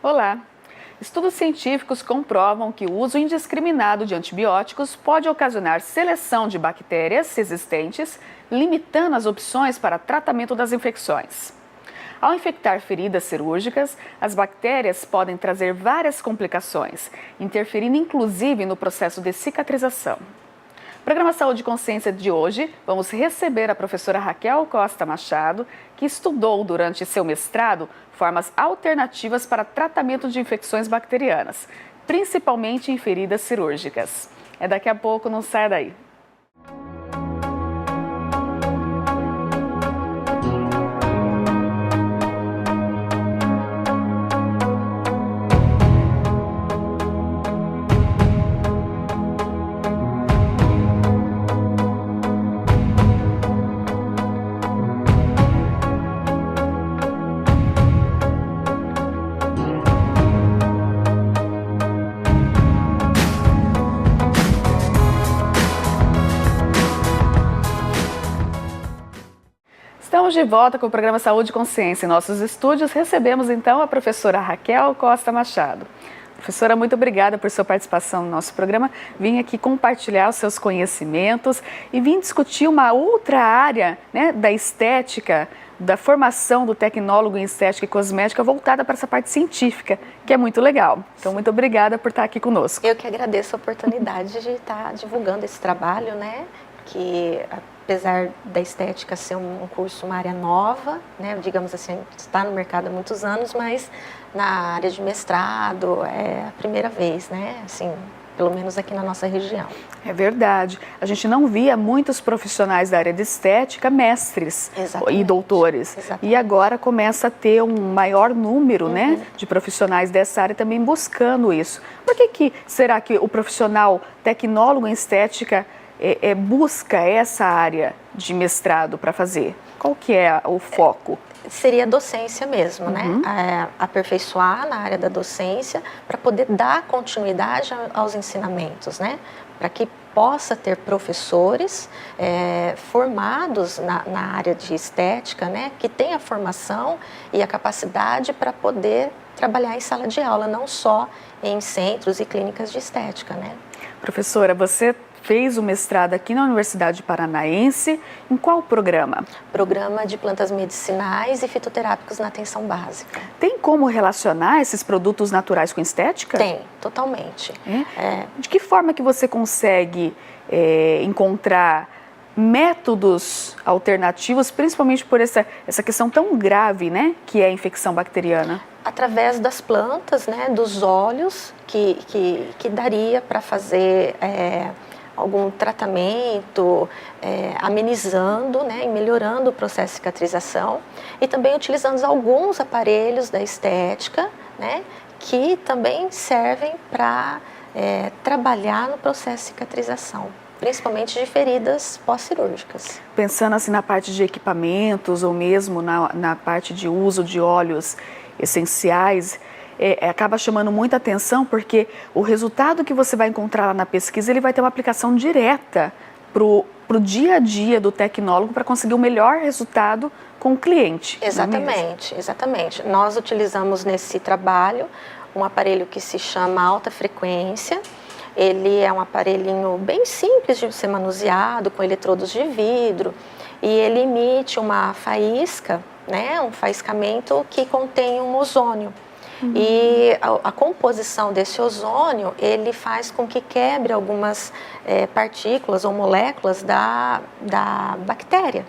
Olá! Estudos científicos comprovam que o uso indiscriminado de antibióticos pode ocasionar seleção de bactérias existentes, limitando as opções para tratamento das infecções. Ao infectar feridas cirúrgicas, as bactérias podem trazer várias complicações, interferindo inclusive no processo de cicatrização. No programa Saúde e Consciência de hoje, vamos receber a professora Raquel Costa Machado, que estudou durante seu mestrado formas alternativas para tratamento de infecções bacterianas, principalmente em feridas cirúrgicas. É daqui a pouco, não saia daí. Estamos de volta com o programa Saúde e Consciência. Em nossos estúdios recebemos então a professora Raquel Costa Machado. Professora, muito obrigada por sua participação no nosso programa. Vim aqui compartilhar os seus conhecimentos e vim discutir uma outra área, da estética, da formação do tecnólogo em estética e cosmética voltada para essa parte científica, que é muito legal. Então, muito obrigada por estar aqui conosco. Eu que agradeço a oportunidade de estar divulgando esse trabalho, que apesar da estética ser um curso, uma área nova, digamos assim, está no mercado há muitos anos, mas na área de mestrado é a primeira vez, assim, pelo menos aqui na nossa região. É verdade. A gente não via muitos profissionais da área de estética mestres e doutores. Exatamente. E agora começa a ter um maior número, de profissionais dessa área também buscando isso. Por que será que o profissional tecnólogo em estética busca essa área de mestrado para fazer? Qual que é o foco? Seria a docência mesmo, aperfeiçoar na área da docência para poder dar continuidade aos ensinamentos, para que possa ter professores formados na área de estética, que tenha formação e a capacidade para poder trabalhar em sala de aula, não só em centros e clínicas de estética, Professora, você fez o mestrado aqui na Universidade Paranaense, em qual programa? Programa de plantas medicinais e fitoterápicos na atenção básica. Tem como relacionar esses produtos naturais com estética? Tem, totalmente. De que forma que você consegue encontrar métodos alternativos, principalmente por essa questão tão grave, que é a infecção bacteriana? Através das plantas, dos óleos, que daria para fazer algum tratamento, amenizando e melhorando o processo de cicatrização, e também utilizando alguns aparelhos da estética, que também servem para trabalhar no processo de cicatrização, principalmente de feridas pós-cirúrgicas. Pensando assim na parte de equipamentos ou mesmo na parte de uso de óleos essenciais, acaba chamando muita atenção porque o resultado que você vai encontrar lá na pesquisa, ele vai ter uma aplicação direta para o dia a dia do tecnólogo para conseguir o melhor resultado com o cliente. Exatamente. Nós utilizamos nesse trabalho um aparelho que se chama alta frequência. Ele é um aparelhinho bem simples de ser manuseado, com eletrodos de vidro, e ele emite uma faísca, um faiscamento que contém um ozônio. E a composição desse ozônio, ele faz com que quebre algumas partículas ou moléculas da bactéria,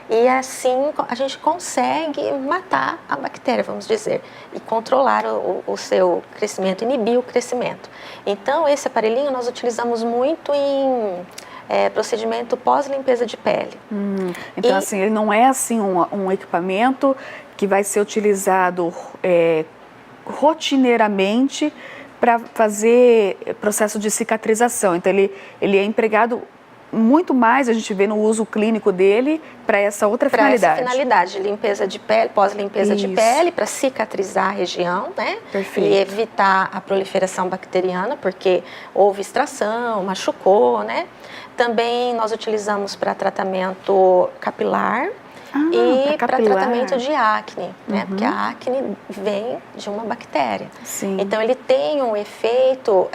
E assim a gente consegue matar a bactéria, vamos dizer, e controlar o seu crescimento, inibir o crescimento. Então, esse aparelhinho nós utilizamos muito em procedimento pós-limpeza de pele. Então, assim, ele não é assim um equipamento que vai ser utilizado rotineiramente para fazer processo de cicatrização. Então, ele é empregado muito mais, a gente vê no uso clínico dele, para essa outra finalidade. Para essa finalidade, limpeza de pele, pós-limpeza de pele, para cicatrizar a região, Perfeito. E evitar a proliferação bacteriana, porque houve extração, machucou, Também nós utilizamos para tratamento capilar e para tratamento de acne, né? Porque a acne vem de uma bactéria. Sim. Então ele tem um efeito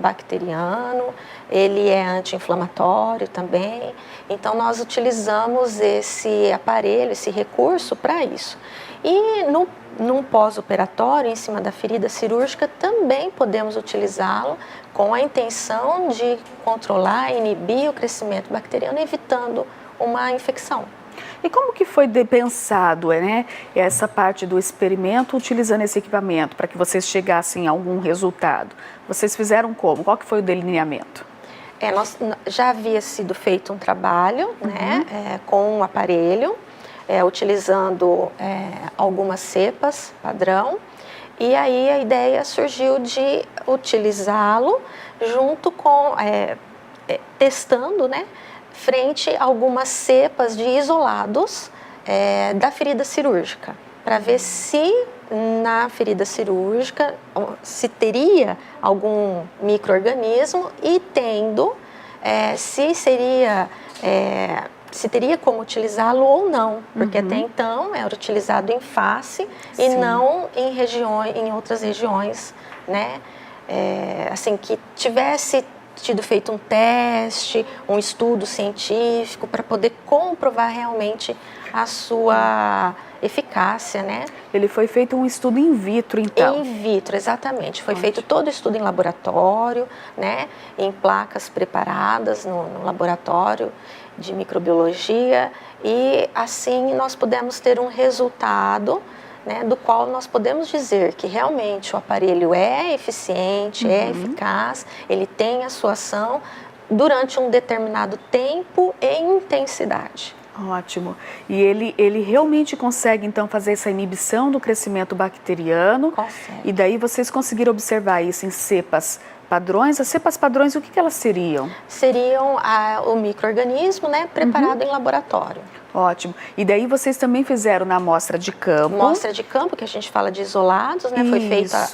bacteriano, ele é anti-inflamatório também. Então nós utilizamos esse aparelho, esse recurso para isso. E num pós-operatório, em cima da ferida cirúrgica, também podemos utilizá-lo com a intenção de controlar, inibir o crescimento bacteriano, evitando uma infecção. E como que foi pensado, né, essa parte do experimento utilizando esse equipamento para que vocês chegassem a algum resultado? Vocês fizeram como? Qual que foi o delineamento? Já havia sido feito um trabalho, né, com um aparelho, utilizando algumas cepas padrão, e aí a ideia surgiu de utilizá-lo junto com, testando, né, frente a algumas cepas de isolados da ferida cirúrgica, para ver se na ferida cirúrgica se teria algum micro-organismo e tendo, se teria como utilizá-lo ou não, porque até então era utilizado em face e não em outras regiões, né? Assim, que tivesse tido feito um teste, um estudo científico para poder comprovar realmente a sua eficácia, né? Ele foi feito um estudo in vitro, então? In vitro, exatamente. Foi feito todo o estudo em laboratório, né? Em placas preparadas no laboratório de microbiologia, e assim nós pudemos ter um resultado, né, do qual nós podemos dizer que realmente o aparelho é eficiente, é eficaz, ele tem a sua ação durante um determinado tempo e intensidade. Ótimo. E ele realmente consegue, então, fazer essa inibição do crescimento bacteriano? Consegue. E daí vocês conseguiram observar isso em cepas padrões? As cepas padrões, o que elas seriam? Seriam o micro-organismo, né, preparado em laboratório. Ótimo. E daí vocês também fizeram na amostra de campo? Amostra de campo, que a gente fala de isolados, né? Foi feita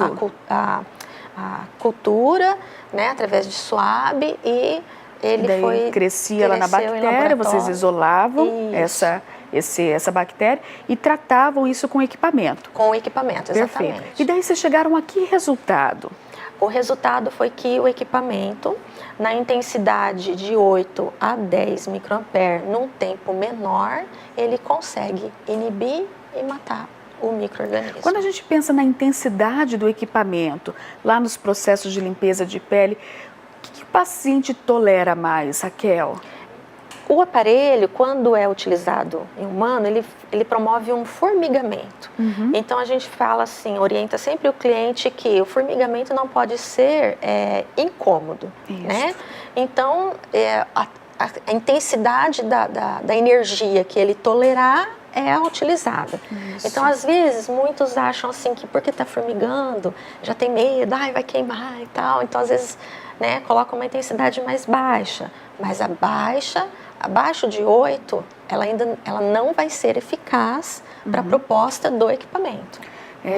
a cultura, né, através de swab, e ele daí crescia lá na bactéria, vocês isolavam essa bactéria e tratavam isso com equipamento. Com o equipamento, exatamente. Perfeito. E daí vocês chegaram a que resultado? O resultado foi que o equipamento, na intensidade de 8 a 10 microampere, num tempo menor, ele consegue inibir e matar o micro-organismo. Quando a gente pensa na intensidade do equipamento, lá nos processos de limpeza de pele, o que o paciente tolera mais, Raquel? O aparelho, quando é utilizado em humano, ele promove um formigamento. Então a gente fala assim, orienta sempre o cliente que o formigamento não pode ser incômodo, né? Então a intensidade da energia que ele tolerar é utilizada. Então às vezes muitos acham assim que porque está formigando já tem medo, vai queimar e tal. Então às vezes, né, coloca uma intensidade mais baixa, mas abaixo de 8, ela não vai ser eficaz para a proposta do equipamento.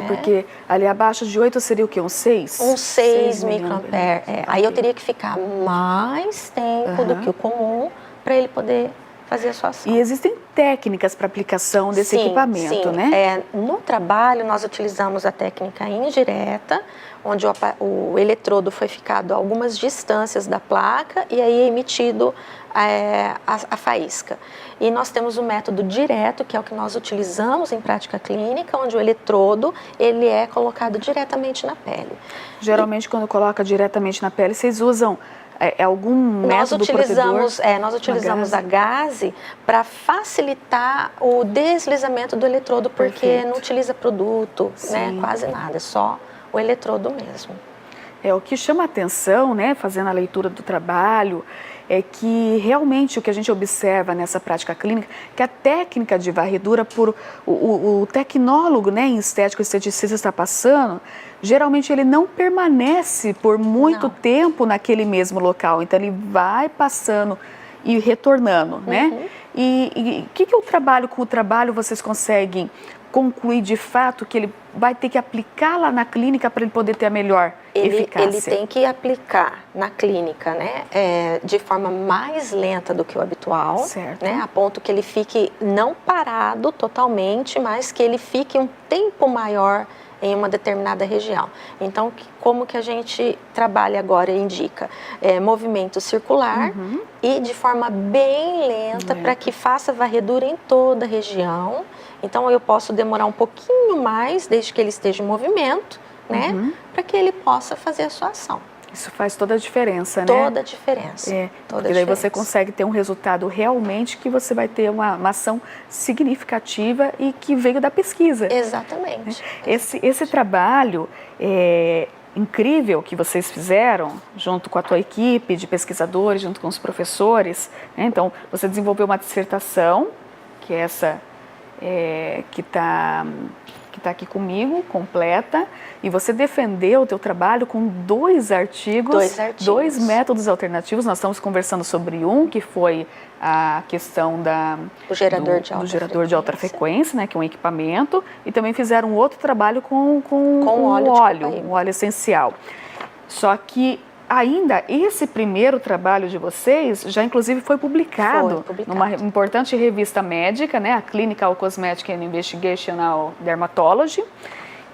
Porque ali abaixo de 8 seria o quê? Um 6? Um 6 microampere. Aí eu teria que ficar mais tempo do que o comum para ele poder fazer a sua ação. E existem técnicas para aplicação desse equipamento, né? No trabalho nós utilizamos a técnica indireta, onde o eletrodo foi ficado a algumas distâncias da placa e aí é emitido a faísca. E nós temos o método direto, que é o que nós utilizamos em prática clínica, onde o eletrodo ele é colocado diretamente na pele. Geralmente quando coloca diretamente na pele, vocês usam algum método protetor? Nós utilizamos a gaze para facilitar o deslizamento do eletrodo, porque não utiliza produto, né, quase nada, é só o eletrodo mesmo. O que chama a atenção, né, fazendo a leitura do trabalho, é que realmente o que a gente observa nessa prática clínica, que a técnica de varredura, por o tecnólogo, né, em estético e esteticista está passando, geralmente ele não permanece por muito tempo naquele mesmo local, então ele vai passando e retornando, né? E o que o trabalho com o trabalho vocês conseguem concluir de fato que ele vai ter que aplicar lá na clínica para ele poder ter a melhor eficácia? Ele tem que aplicar na clínica, né, de forma mais lenta do que o habitual, certo, né, a ponto que ele fique não parado totalmente, mas que ele fique um tempo maior em uma determinada região. Então, como que a gente trabalha agora, indica movimento circular e de forma bem lenta para que faça varredura em toda a região. Então, eu posso demorar um pouquinho mais, desde que ele esteja em movimento, né, para que ele possa fazer a sua ação. Isso faz toda a diferença, né? Toda a diferença. Porque daí você consegue ter um resultado realmente que você vai ter uma ação significativa e que veio da pesquisa. Exatamente. Esse trabalho incrível que vocês fizeram, junto com a tua equipe de pesquisadores, junto com os professores, né? Então, você desenvolveu uma dissertação, que é essa que está aqui comigo, completa, e você defendeu o teu trabalho com dois artigos, dois métodos alternativos. Nós estamos conversando sobre um, que foi a questão do gerador de alta frequência, né, que é um equipamento, e também fizeram outro trabalho com um óleo essencial. Só que ainda esse primeiro trabalho de vocês já inclusive foi publicado numa importante revista médica, né, a Clinical Cosmetic and Investigational Dermatology,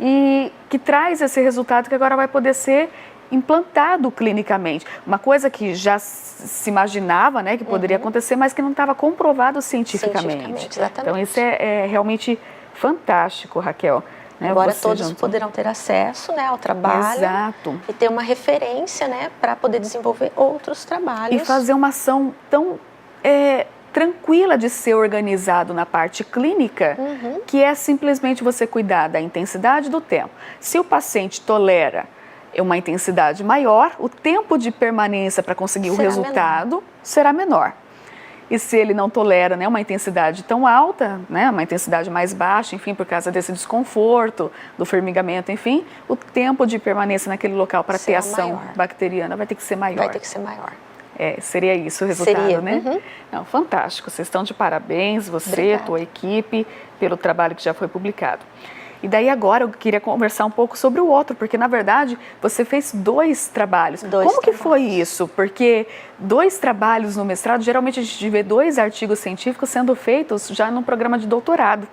e que traz esse resultado que agora vai poder ser implantado clinicamente. Uma coisa que já se imaginava, né, que poderia acontecer, mas que não estava comprovado cientificamente. Exatamente. Então isso é realmente fantástico, Raquel. Né? Agora todos poderão ter acesso, né, ao trabalho. Exato. E ter uma referência, né, para poder desenvolver outros trabalhos. E fazer uma ação tão tranquila de ser organizado na parte clínica, que é simplesmente você cuidar da intensidade do tempo. Se o paciente tolera uma intensidade maior, o tempo de permanência para conseguir o resultado será menor. E se ele não tolera, né, uma intensidade tão alta, né, uma intensidade mais baixa, enfim, por causa desse desconforto, do formigamento, enfim, o tempo de permanência naquele local para ter ação bacteriana vai ter que ser maior. Vai ter que ser maior. Seria isso o resultado, né? Não, fantástico. Vocês estão de parabéns, você, tua equipe, pelo trabalho que já foi publicado. E daí agora eu queria conversar um pouco sobre o outro, porque na verdade você fez dois trabalhos. Como que foi isso? Porque dois trabalhos no mestrado, geralmente a gente vê dois artigos científicos sendo feitos já num programa de doutorado.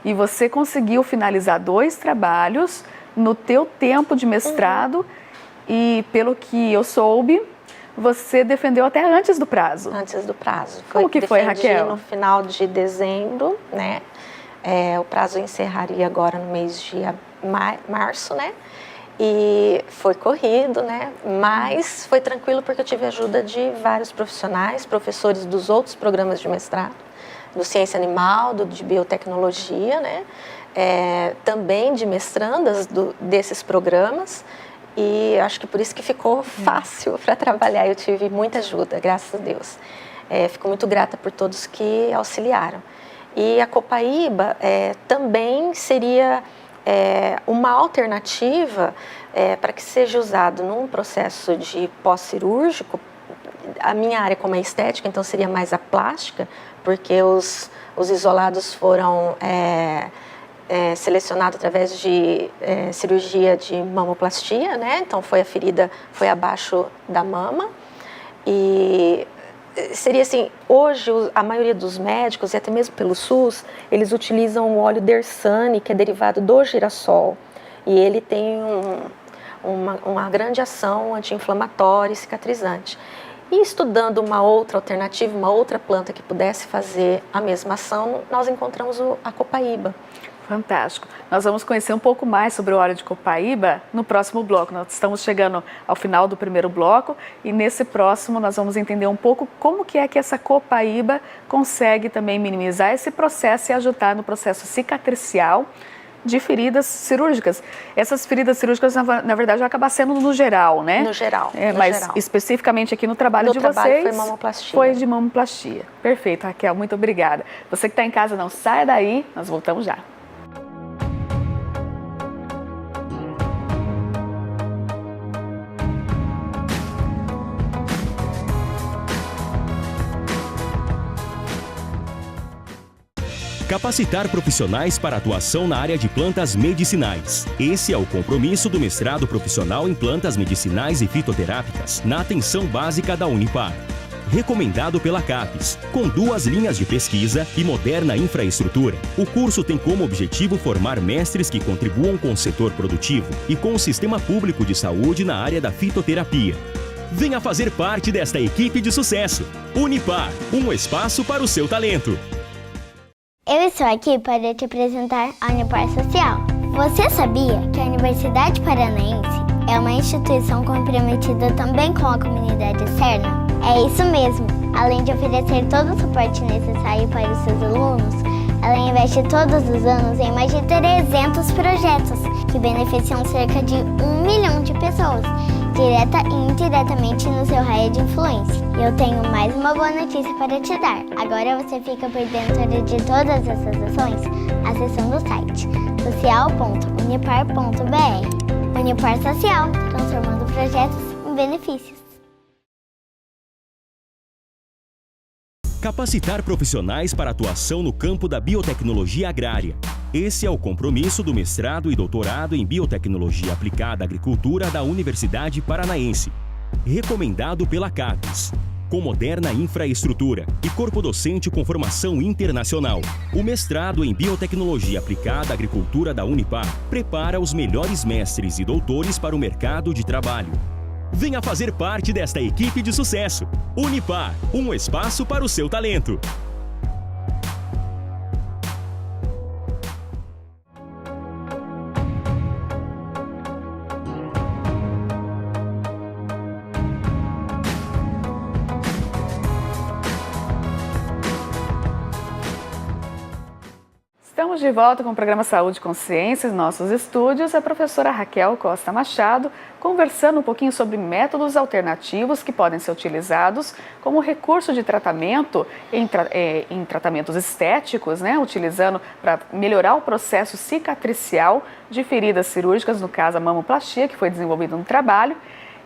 E você conseguiu finalizar dois trabalhos no teu tempo de mestrado e pelo que eu soube, você defendeu até antes do prazo. Antes do prazo. Como que foi, Raquel? No final de dezembro, né? O prazo encerraria agora no mês de março, né? E foi corrido, né? Mas foi tranquilo porque eu tive ajuda de vários profissionais, professores dos outros programas de mestrado, do Ciência Animal, de Biotecnologia, né? Também de mestrandas desses programas. E acho que por isso que ficou fácil para trabalhar. Eu tive muita ajuda, graças a Deus. Fico muito grata por todos que auxiliaram. E a copaíba também seria uma alternativa para que seja usado num processo de pós-cirúrgico. A minha área como é estética, então seria mais a plástica, porque os isolados foram selecionados através de cirurgia de mamoplastia, né? Então a ferida foi abaixo da mama. E seria assim, hoje a maioria dos médicos, e até mesmo pelo SUS, eles utilizam o óleo Dersane, que é derivado do girassol. E ele tem uma grande ação anti-inflamatória e cicatrizante. E estudando uma outra alternativa, uma outra planta que pudesse fazer a mesma ação, nós encontramos a copaíba. Fantástico. Nós vamos conhecer um pouco mais sobre o óleo de copaíba no próximo bloco. Nós estamos chegando ao final do primeiro bloco e nesse próximo nós vamos entender um pouco como que é que essa copaíba consegue também minimizar esse processo e ajudar no processo cicatricial de feridas cirúrgicas. Essas feridas cirúrgicas, na verdade, vão acabar sendo no geral, né? No geral. Mas especificamente aqui no trabalho de vocês, foi mamoplastia. Foi de mamoplastia. Perfeito, Raquel, muito obrigada. Você que está em casa, não saia daí, nós voltamos já. Capacitar profissionais para atuação na área de plantas medicinais. Esse é o compromisso do mestrado profissional em plantas medicinais e fitoterápicas na atenção básica da Unipar. Recomendado pela CAPES, com 2 linhas de pesquisa e moderna infraestrutura, o curso tem como objetivo formar mestres que contribuam com o setor produtivo e com o sistema público de saúde na área da fitoterapia. Venha fazer parte desta equipe de sucesso. Unipar, um espaço para o seu talento. Eu estou aqui para te apresentar a Unipar Social. Você sabia que a Universidade Paranaense é uma instituição comprometida também com a comunidade externa? É isso mesmo! Além de oferecer todo o suporte necessário para os seus alunos, ela investe todos os anos em mais de 300 projetos que beneficiam cerca de 1 milhão de pessoas, direta e indiretamente no seu raio de influência. E eu tenho mais uma boa notícia para te dar. Agora você fica por dentro de todas essas ações acessando o site social.unipar.br. Unipar Social, transformando projetos em benefícios. Capacitar profissionais para atuação no campo da biotecnologia agrária. Esse é o compromisso do mestrado e doutorado em Biotecnologia Aplicada à Agricultura da Universidade Paranaense. Recomendado pela CAPES. Com moderna infraestrutura e corpo docente com formação internacional. O mestrado em Biotecnologia Aplicada à Agricultura da Unipar prepara os melhores mestres e doutores para o mercado de trabalho. Venha fazer parte desta equipe de sucesso. Unipar, um espaço para o seu talento. Estamos de volta com o programa Saúde e Consciência, em nossos estúdios, a professora Raquel Costa Machado, conversando um pouquinho sobre métodos alternativos que podem ser utilizados como recurso de tratamento em tratamentos estéticos, né, utilizando para melhorar o processo cicatricial de feridas cirúrgicas, no caso a mamoplastia, que foi desenvolvido no trabalho.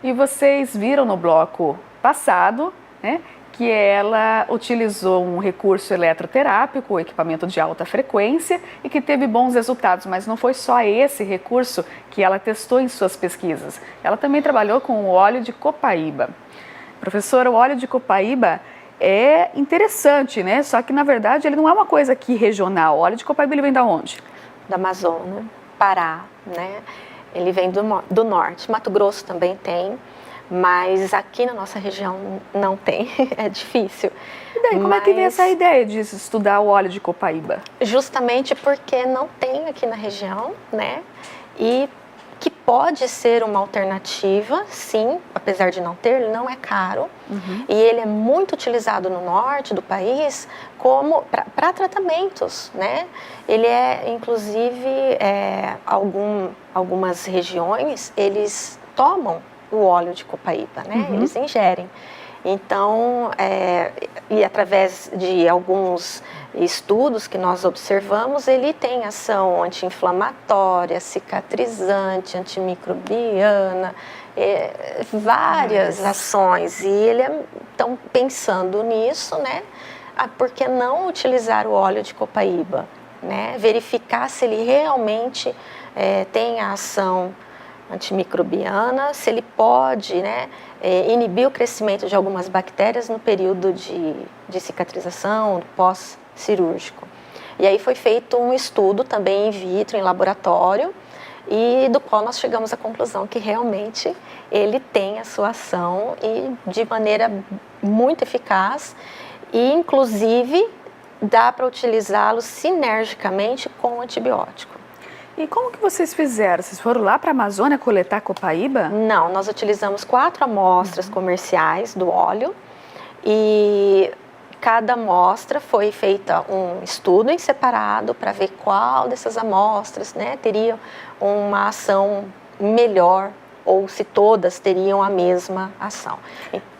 E vocês viram no bloco passado, né, que ela utilizou um recurso eletroterápico, o equipamento de alta frequência, e que teve bons resultados, mas não foi só esse recurso que ela testou em suas pesquisas. Ela também trabalhou com o óleo de copaíba. Professora, o óleo de copaíba é interessante, né? Só que, na verdade, ele não é uma coisa aqui regional. O óleo de copaíba, ele vem de onde? Da Amazônia, Pará, né? Ele vem do norte. Mato Grosso também tem. Mas aqui na nossa região não tem, é difícil. E daí, como é que vem essa ideia de estudar o óleo de copaíba? Justamente porque não tem aqui na região, né? E que pode ser uma alternativa, sim, apesar de não ter, ele não é caro. E ele é muito utilizado no norte do país como para tratamentos, né? Ele é, inclusive, algumas regiões, eles tomam o óleo de copaíba, né? Eles ingerem. Então, e através de alguns estudos que nós observamos, ele tem ação anti-inflamatória, cicatrizante, antimicrobiana, várias ações. E então, pensando nisso, né? Por que não utilizar o óleo de copaíba, né? Verificar se ele realmente tem a ação antimicrobiana, se ele pode, né, inibir o crescimento de algumas bactérias no período de cicatrização, pós-cirúrgico. E aí foi feito um estudo também in vitro, em laboratório, e do qual nós chegamos à conclusão que realmente ele tem a sua ação e de maneira muito eficaz, e inclusive dá para utilizá-lo sinergicamente com o antibiótico. E como que vocês fizeram? Vocês foram lá para a Amazônia coletar copaíba? Não, nós utilizamos 4 amostras comerciais do óleo e cada amostra foi feita um estudo em separado para ver qual dessas amostras, né, teria uma ação melhor ou se todas teriam a mesma ação.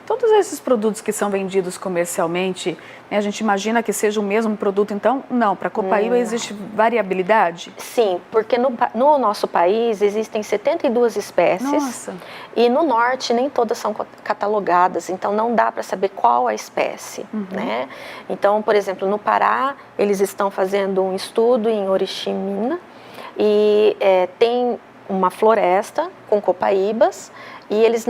Todos esses produtos que são vendidos comercialmente, né, a gente imagina que seja o mesmo produto, então não, para Copaíba existe variabilidade? Sim, porque no nosso país existem 72 espécies. Nossa. E no norte nem todas são catalogadas, então não dá para saber qual a espécie, né? Então, por exemplo, no Pará, eles estão fazendo um estudo em Oriximiná e tem uma floresta com copaíbas e eles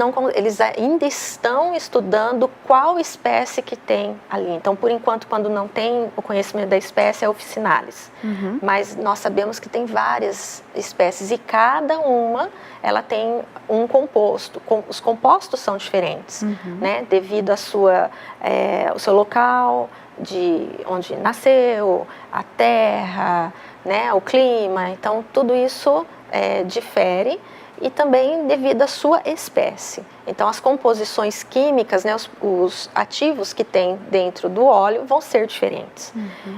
ainda estão estudando qual espécie que tem ali. Então, por enquanto, quando não tem o conhecimento da espécie, é officinalis. Mas nós sabemos que tem várias espécies e cada uma ela tem um composto. Os compostos são diferentes, né? Devido ao seu local, de onde nasceu, a terra, né? O clima. Então, tudo isso difere. E também devido à sua espécie. Então, as composições químicas, né, os ativos que tem dentro do óleo vão ser diferentes.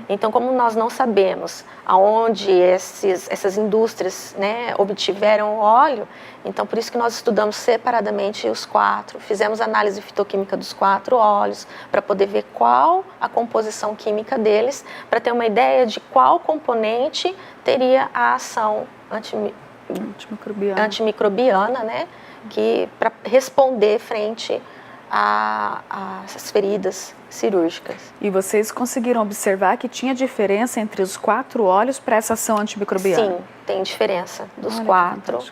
Então, como nós não sabemos aonde essas indústrias, né, obtiveram o óleo, então por isso que nós estudamos separadamente os 4, fizemos análise fitoquímica dos 4 óleos, para poder ver qual a composição química deles, para ter uma ideia de qual componente teria a ação antimicrobiana, né, para responder frente a essas feridas cirúrgicas. E vocês conseguiram observar que tinha diferença entre os 4 óleos para essa ação antimicrobiana? Sim, tem diferença dos 4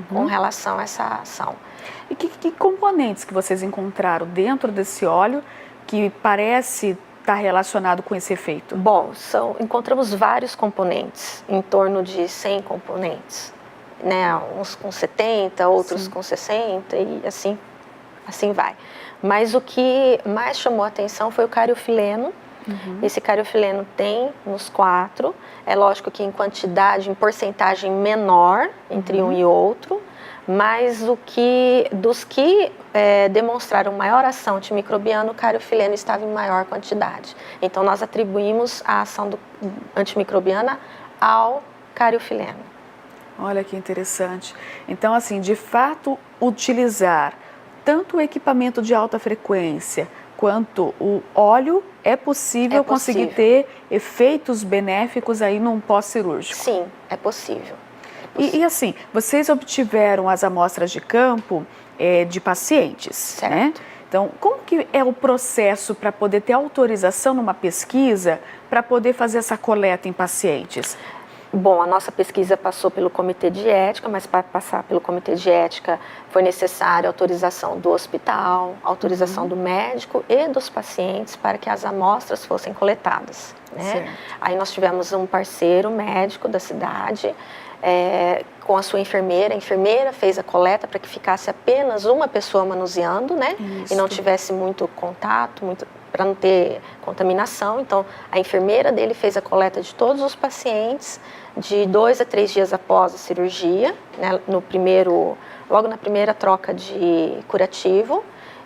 com relação a essa ação. E que componentes que vocês encontraram dentro desse óleo que parece estar relacionado com esse efeito? Bom, encontramos vários componentes, em torno de 100 componentes. Né, uns com 70, outros com 60 e assim vai. Mas o que mais chamou a atenção foi o cariofileno. Esse cariofileno tem nos 4, é lógico que em quantidade, em porcentagem menor entre um e outro, mas dos que demonstraram maior ação antimicrobiana, o cariofileno estava em maior quantidade. Então nós atribuímos a ação antimicrobiana ao cariofileno. Olha que interessante. Então, assim, de fato, utilizar tanto o equipamento de alta frequência quanto o óleo, é possível conseguir ter efeitos benéficos aí num pós-cirúrgico? Sim, é possível. E assim, vocês obtiveram as amostras de campo de pacientes, certo, né? Então, como que é o processo para poder ter autorização numa pesquisa para poder fazer essa coleta em pacientes? Bom, a nossa pesquisa passou pelo Comitê de Ética, mas para passar pelo Comitê de Ética foi necessária a autorização do hospital, autorização do médico e dos pacientes para que as amostras fossem coletadas, né? Aí nós tivemos um parceiro médico da cidade, com a sua enfermeira. A enfermeira fez a coleta para que ficasse apenas uma pessoa manuseando, né? E não tivesse muito contato, para não ter contaminação. Então, a enfermeira dele fez a coleta de todos os pacientes de 2 a 3 dias após a cirurgia, né, logo na primeira troca de curativo.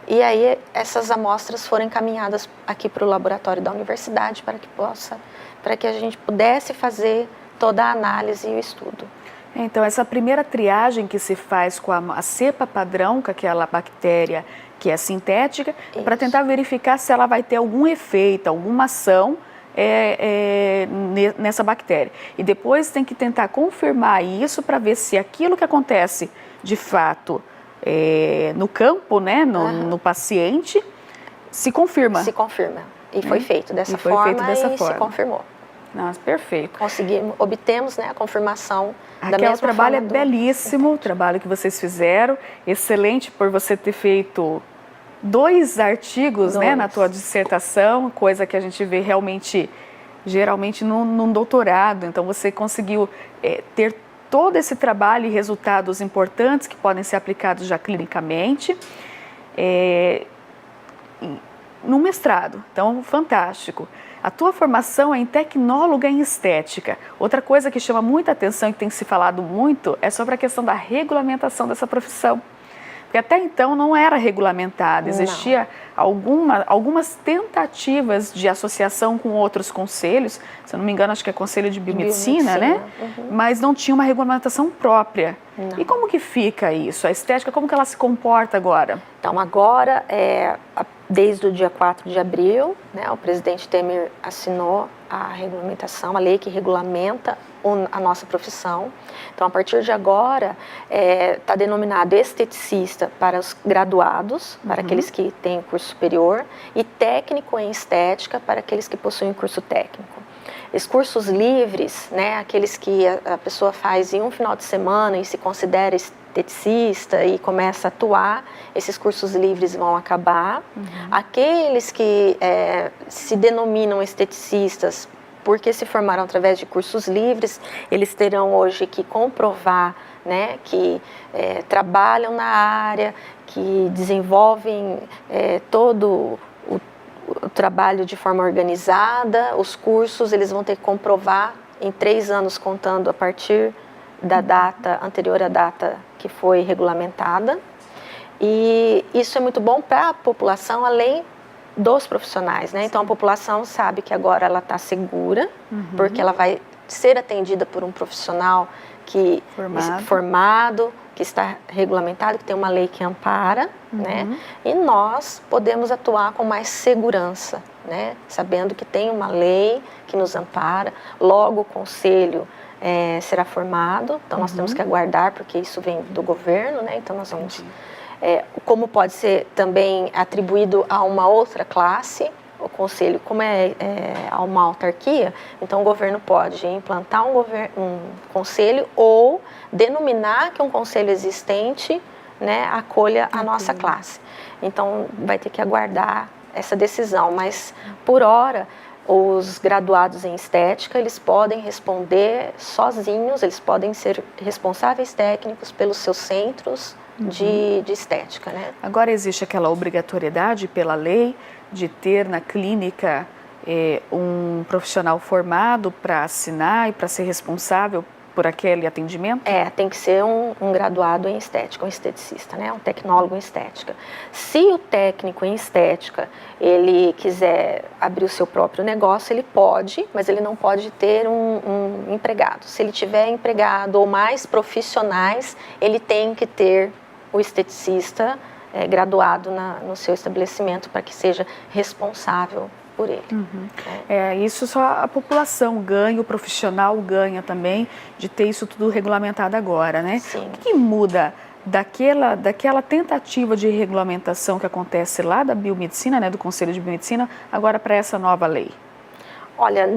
E aí essas amostras foram encaminhadas aqui para o laboratório da universidade para que a gente pudesse fazer toda a análise e o estudo. Então, essa primeira triagem que se faz com a cepa padrão, com aquela bactéria que é sintética, para tentar verificar se ela vai ter algum efeito, alguma ação nessa bactéria. E depois tem que tentar confirmar isso para ver se aquilo que acontece de fato no campo, né, no paciente, se confirma. Se confirma. E foi feito dessa forma e se confirmou. Nossa, perfeito. Obtemos, né, a confirmação da mesma forma. O trabalho é do... belíssimo, o trabalho que vocês fizeram. Excelente por você ter feito 2 artigos, né, na tua dissertação, coisa que a gente vê realmente, geralmente, num doutorado. Então, você conseguiu ter todo esse trabalho e resultados importantes que podem ser aplicados já clinicamente no mestrado. Então, fantástico. A tua formação é em tecnóloga em estética. Outra coisa que chama muita atenção e que tem se falado muito é sobre a questão da regulamentação dessa profissão. Porque até então não era regulamentado, existia algumas tentativas de associação com outros conselhos, se eu não me engano, acho que é Conselho de Biomedicina, né? Mas não tinha uma regulamentação própria. Não. E como que fica isso? A estética, como que ela se comporta agora? Então, agora, desde o dia 4 de abril, né, o presidente Temer assinou a regulamentação, a lei que regulamenta a nossa profissão. Então, a partir de agora, está denominado esteticista para os graduados, para aqueles que têm curso superior, e técnico em estética para aqueles que possuem curso técnico. Os cursos livres, né, aqueles que a pessoa faz em um final de semana e se considera esteticista e começa a atuar, esses cursos livres vão acabar. Aqueles que se denominam esteticistas porque se formaram através de cursos livres, eles terão hoje que comprovar, né, que trabalham na área, que desenvolvem todo o trabalho de forma organizada. Os cursos eles vão ter que comprovar em 3 anos, contando a partir da data anterior à data que foi regulamentada. E isso é muito bom para a população, além dos profissionais, né? Então a população sabe que agora ela está segura, porque ela vai ser atendida por um profissional formado, que está regulamentado, que tem uma lei que ampara, né? E nós podemos atuar com mais segurança, né? Sabendo que tem uma lei que nos ampara. Logo o conselho será formado, então nós temos que aguardar, porque isso vem do governo, né? Então nós vamos... como pode ser também atribuído a uma outra classe, o conselho, como é uma autarquia, então o governo pode implantar um conselho ou denominar que um conselho existente, né, acolha a nossa classe. Então vai ter que aguardar essa decisão, mas por hora os graduados em estética, eles podem responder sozinhos, eles podem ser responsáveis técnicos pelos seus centros de estética, né? Agora existe aquela obrigatoriedade pela lei de ter na clínica um profissional formado para assinar e para ser responsável por aquele atendimento? Tem que ser um graduado em estética, um esteticista, né? Um tecnólogo em estética. Se o técnico em estética, ele quiser abrir o seu próprio negócio, ele pode, mas ele não pode ter um empregado. Se ele tiver empregado ou mais profissionais, ele tem que ter o esteticista graduado no seu estabelecimento para que seja responsável por ele. Isso só a população ganha, o profissional ganha também de ter isso tudo regulamentado agora, né? Sim. O que muda daquela tentativa de regulamentação que acontece lá da biomedicina, né, do Conselho de Biomedicina, agora para essa nova lei? Olha,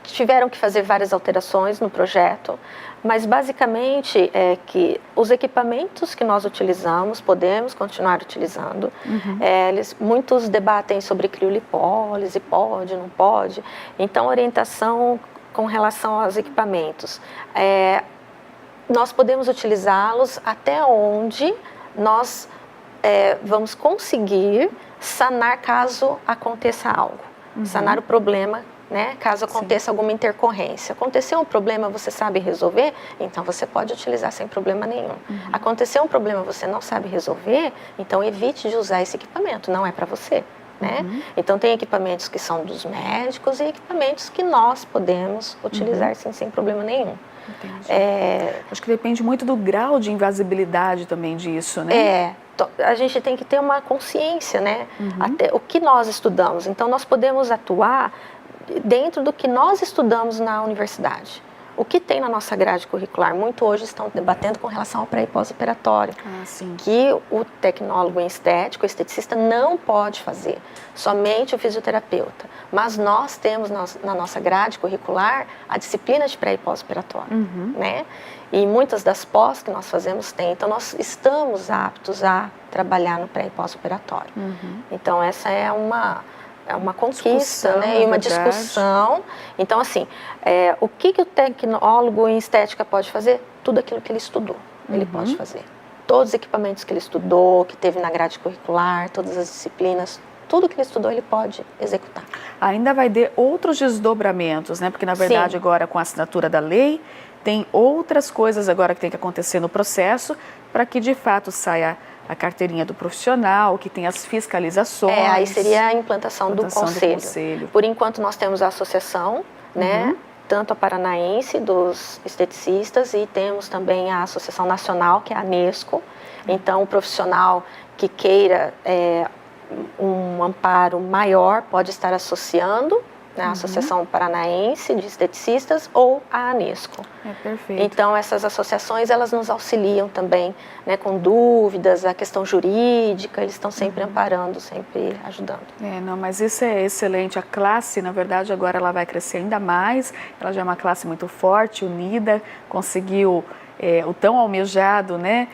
tiveram que fazer várias alterações no projeto, mas basicamente é que os equipamentos que nós utilizamos, podemos continuar utilizando. Muitos debatem sobre criolipólise, pode, não pode. Então, orientação com relação aos equipamentos. Nós podemos utilizá-los até onde nós vamos conseguir sanar caso aconteça algo, sanar o problema, né? Caso aconteça alguma intercorrência. Aconteceu um problema, você sabe resolver? Então você pode utilizar sem problema nenhum. Aconteceu um problema, você não sabe resolver? Então evite de usar esse equipamento, não é para você, né? Então tem equipamentos que são dos médicos e equipamentos que nós podemos utilizar sem problema nenhum. Acho que depende muito do grau de invasibilidade também disso, né? A gente tem que ter uma consciência, né? Até o que nós estudamos. Então nós podemos atuar dentro do que nós estudamos na universidade. O que tem na nossa grade curricular? Muito hoje estão debatendo com relação ao pré e pós-operatório, que o tecnólogo em estética, o esteticista, não pode fazer, somente o fisioterapeuta. Mas nós temos na nossa grade curricular a disciplina de pré e pós-operatório, né? E muitas das pós que nós fazemos tem. Então, nós estamos aptos a trabalhar no pré e pós-operatório. Então, essa é uma conquista, né? E uma discussão. Então, assim, o que o tecnólogo em estética pode fazer? Tudo aquilo que ele estudou, ele pode fazer. Todos os equipamentos que ele estudou, que teve na grade curricular, todas as disciplinas, tudo que ele estudou, ele pode executar. Ainda vai ter outros desdobramentos, né? Porque, na verdade, agora, com a assinatura da lei, tem outras coisas agora que tem que acontecer no processo para que, de fato, saia a carteirinha do profissional, que tem as fiscalizações. Aí seria a implantação do conselho. conselho. Por enquanto nós temos a associação, né? Tanto a paranaense dos esteticistas e temos também a Associação Nacional, que é a ANESCO. Então, o profissional que queira um amparo maior pode estar associando, né, a Associação Paranaense de Esteticistas ou a ANESCO. Perfeito. Então, essas associações, elas nos auxiliam também, né, com dúvidas, a questão jurídica, eles estão sempre amparando, sempre ajudando. Não, mas isso é excelente. A classe, na verdade, agora ela vai crescer ainda mais, ela já é uma classe muito forte, unida, conseguiu o tão almejado, né,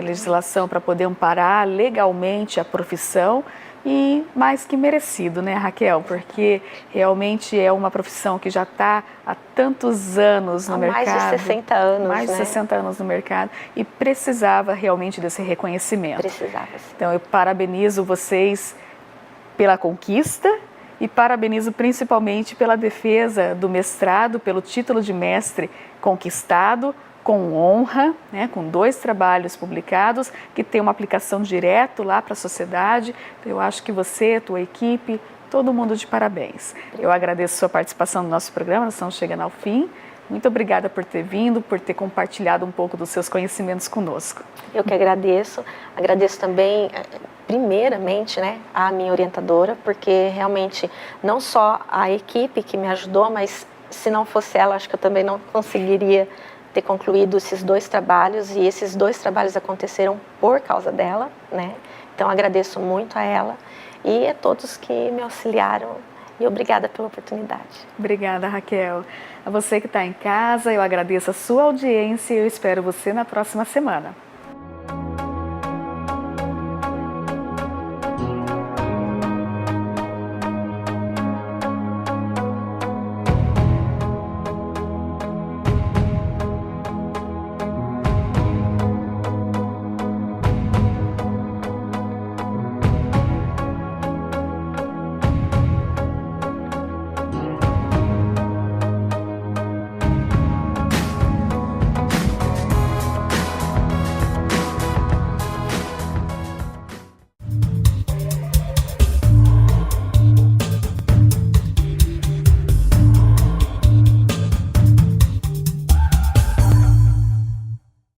legislação para poder amparar legalmente a profissão. E mais que merecido, né, Raquel? Porque realmente é uma profissão que já está há tantos anos no mercado. Mais de 60 anos, Mais de 60 anos no mercado e precisava realmente desse reconhecimento. Precisava. Então, eu parabenizo vocês pela conquista e parabenizo principalmente pela defesa do mestrado, pelo título de mestre conquistado, com honra, né, com 2 trabalhos publicados, que tem uma aplicação direto lá para a sociedade. Eu acho que você, tua equipe, todo mundo de parabéns. Eu agradeço a sua participação no nosso programa, nós estamos chegando ao fim. Muito obrigada por ter vindo, por ter compartilhado um pouco dos seus conhecimentos conosco. Eu que agradeço também, primeiramente, né, a minha orientadora, porque realmente não só a equipe que me ajudou, mas se não fosse ela, acho que eu também não conseguiria ter concluído esses 2 trabalhos, e esses 2 trabalhos aconteceram por causa dela, né? Então agradeço muito a ela e a todos que me auxiliaram, e obrigada pela oportunidade. Obrigada, Raquel. A você que está em casa, eu agradeço a sua audiência e eu espero você na próxima semana.